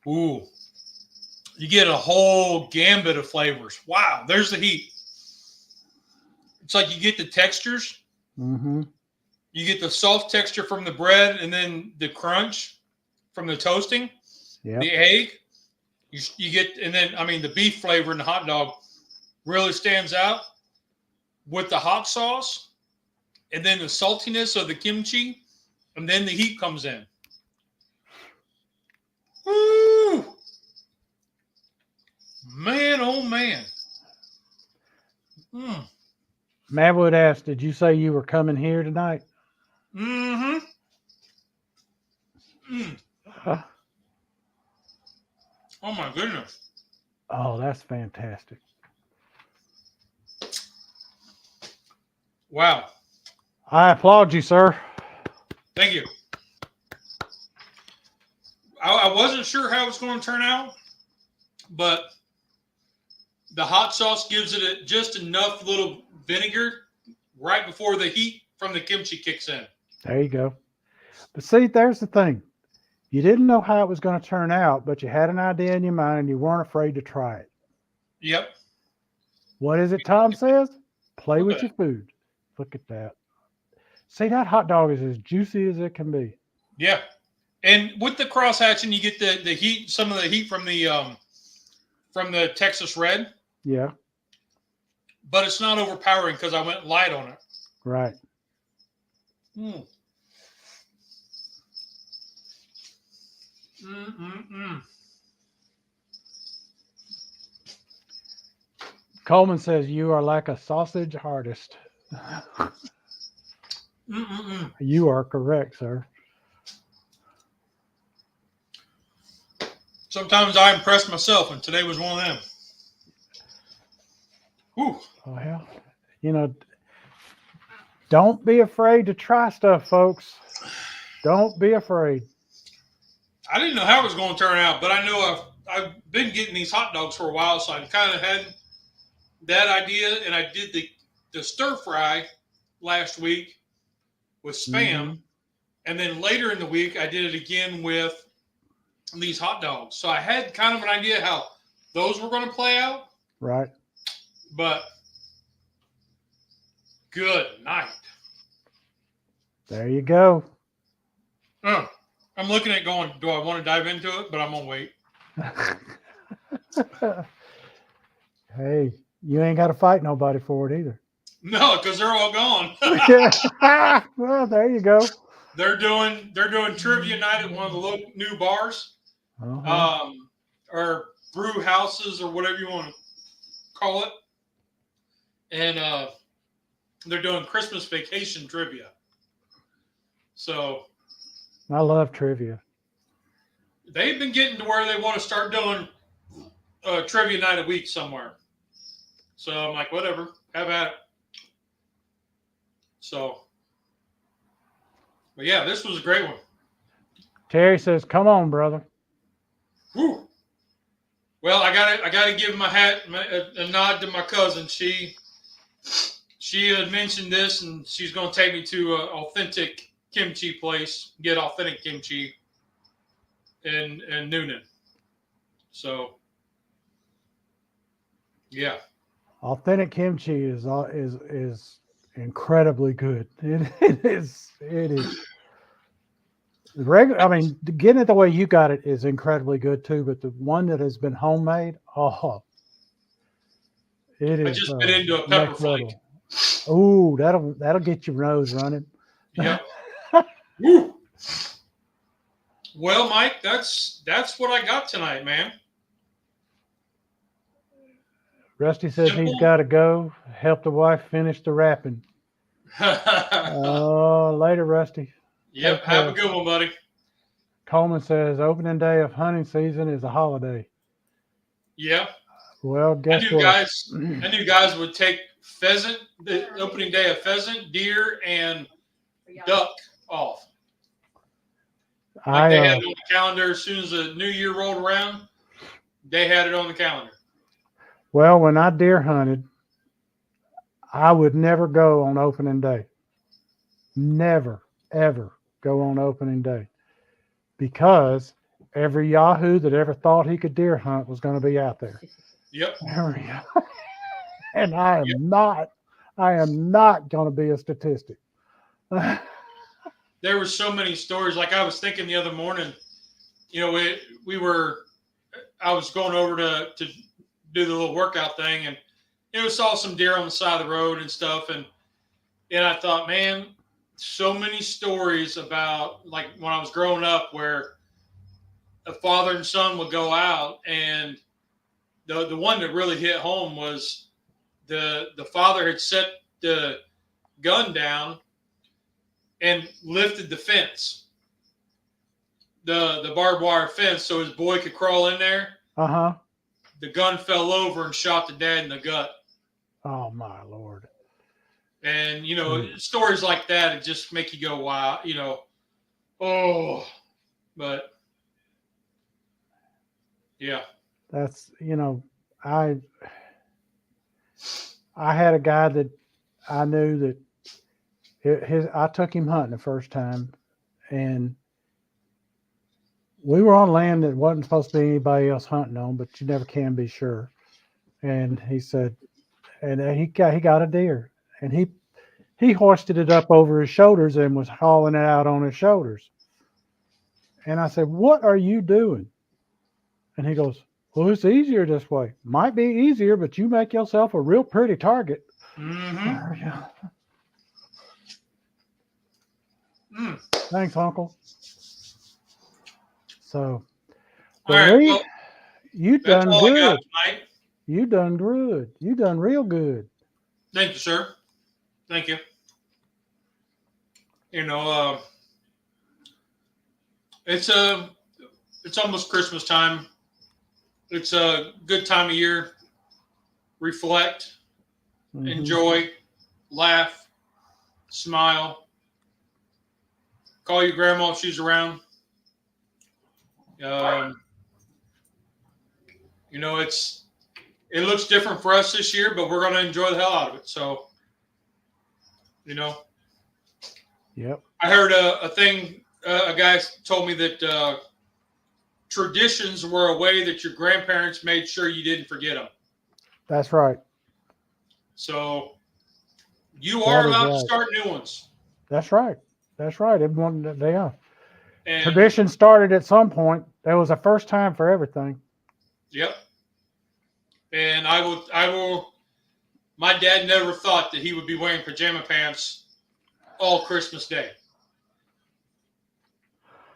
Ooh. You get a whole gambit of flavors. Wow. There's the heat. It's like you get the textures. Mm-hmm. You get the soft texture from the bread and then the crunch from the toasting. Yep. The egg. You get, and then, the beef flavor in the hot dog really stands out with the hot sauce and then the saltiness of the kimchi, and then the heat comes in. Woo! Man, oh man. Madwood asked, did you say you were coming here tonight? Mm-hmm. Oh my goodness. Oh, that's fantastic. Wow. I applaud you, sir. Thank you. I wasn't sure how it was going to turn out, but the hot sauce gives it just enough little vinegar right before the heat from the kimchi kicks in. There you go. But see, there's the thing. You didn't know how it was going to turn out, but you had an idea in your mind and you weren't afraid to try it. Yep. What is it Tom says? Play with your food. Look at that. See, that hot dog is as juicy as it can be. Yeah. And with the cross hatching, you get the heat, some of the heat from the Texas Red. Yeah. But it's not overpowering because I went light on it. Right. Coleman says you are like a sausage artist. You are correct, sir. Sometimes I impress myself, and today was one of them. Whew. Well, don't be afraid to try stuff, folks. Don't be afraid. I didn't know how it was going to turn out, but I know I've been getting these hot dogs for a while, so I kind of had that idea, and I did the stir fry last week with Spam, and then later in the week I did it again with these hot dogs. So I had kind of an idea how those were going to play out. Right. But good night. There you go. Oh, I'm looking at going, do I want to dive into it? But I'm going to wait. Hey, you ain't got to fight nobody for it either. No, because they're all gone. Well, there you go. They're doing trivia night at one of the local new bars, Uh-huh. or brew houses or whatever you want to call it, and they're doing Christmas vacation trivia. So I love trivia. they've been getting to where they want to start doing trivia night a week somewhere. So I'm like, whatever, have at it. So, but yeah, this was a great one. Terry says, "Come on, brother." Whew. Well, I gotta give a nod to my cousin. She had mentioned this, and she's gonna take me to an authentic kimchi place, get authentic kimchi in Noonan. So, yeah. Authentic kimchi is incredibly good. It is. Regular. I mean, getting it the way you got it is incredibly good too. But the one that has been homemade, it is. I just bit into a pepper next flake. level. Ooh, that'll get your nose running. Yep. Woo. Well, Mike, that's what I got tonight, man. Rusty says Simple. he's got to go help the wife finish the wrapping. Later, Rusty. Yep. Have a good one, buddy. Coleman says opening day of hunting season is a holiday. Yeah. Well, guess what? I knew guys would take pheasant, the opening day of pheasant, deer, and duck off. Like they had it on the calendar as soon as the new year rolled around. They had it on the calendar. Well, when I deer hunted, I would never go on opening day. Never, ever go on opening day. Because every Yahoo that ever thought he could deer hunt was going to be out there. Yep. And I am not going to be a statistic. There were so many stories. Like I was thinking the other morning, you know, I was going over to do the little workout thing, and saw some deer on the side of the road and stuff, and I thought, man, so many stories about like when I was growing up where a father and son would go out, and the one that really hit home was the father had set the gun down and lifted the fence, the barbed wire fence, so his boy could crawl in there. The gun fell over and shot the dad in the gut. Oh my Lord. And stories like that, it just make you go, wow, but yeah. That's, I had a guy that I knew that I took him hunting the first time, and we were on land that wasn't supposed to be anybody else hunting on, but you never can be sure. And he said, and he got a deer, and he hoisted it up over his shoulders and was hauling it out on his shoulders. And I said, "What are you doing?" And he goes, "Well, it's easier this way." Might be easier, but you make yourself a real pretty target. Mm-hmm. Thanks, Uncle. So, all right, Lee, you done good. I got tonight. You done good. You done real good. Thank you, sir. Thank you. It's almost Christmas time. It's a good time of year. Reflect, enjoy, laugh, smile. Call your grandma if she's around. It looks different for us this year, but we're going to enjoy the hell out of it. So, Yep. I heard a thing. A guy told me that traditions were a way that your grandparents made sure you didn't forget them. That's right. So you That are is allowed to right. start new ones. That's right. That's right. Everyone, they are. And Tradition started at some point. There was a first time for everything. yep. And I will. My dad never thought that he would be wearing pajama pants all Christmas Day.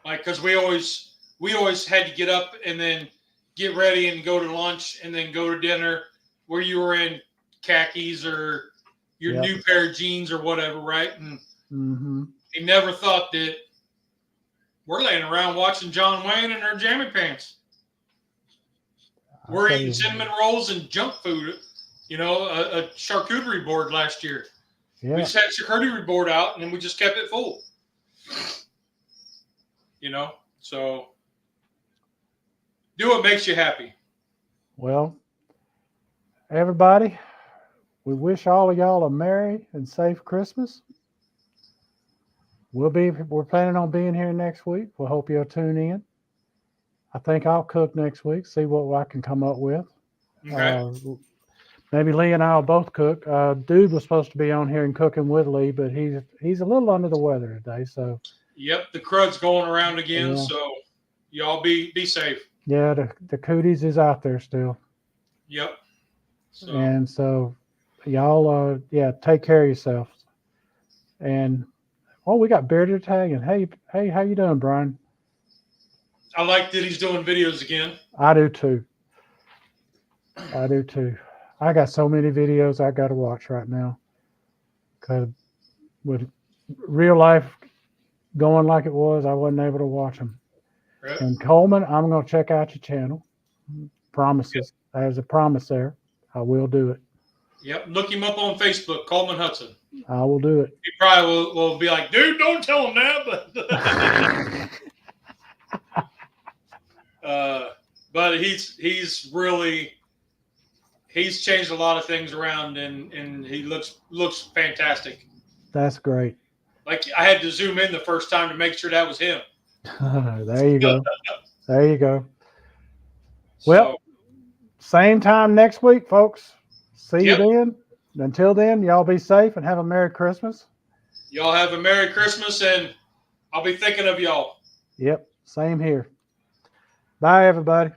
Like, because we always had to get up and then get ready and go to lunch and then go to dinner, where you were in khakis or your Yep. new pair of jeans or whatever, right? And Mm-hmm. he never thought that we're laying around watching John Wayne in our jammy pants. We're eating cinnamon rolls and junk food. You know, a charcuterie board last year. Yeah. We just had a charcuterie board out, and then we just kept it full. You know, so do what makes you happy. Well, everybody, we wish all of y'all a merry and safe Christmas. We're planning on being here next week. We hope you'll tune in. I think I'll cook next week, see what I can come up with. Okay. Maybe Lee and I'll both cook. Dude was supposed to be on here and cooking with Lee, but he's a little under the weather today. So Yep, the crud's going around again. Yeah. So y'all be safe. yeah, the cooties is out there still. Yep. So And so y'all, take care of yourselves. And we got Bearded Italian. Hey, how you doing, Brian? I like that he's doing videos again. I do too. I got so many videos I got to watch right now. Because with real life going like it was, I wasn't able to watch them. Right. And Coleman, I'm going to check out your channel. Promises. Yep. There's a promise there. I will do it. Yep. Look him up on Facebook, Coleman Hudson. I will do it. He probably will be like, dude, don't tell him that. But he's changed a lot of things around, and he looks fantastic. That's great. Like, I had to zoom in the first time to make sure that was him. There you go. There you go. Well, same time next week, folks. See you then. Until then, y'all be safe and have a Merry Christmas. Y'all have a Merry Christmas, and I'll be thinking of y'all. Yep, same here. Bye, everybody.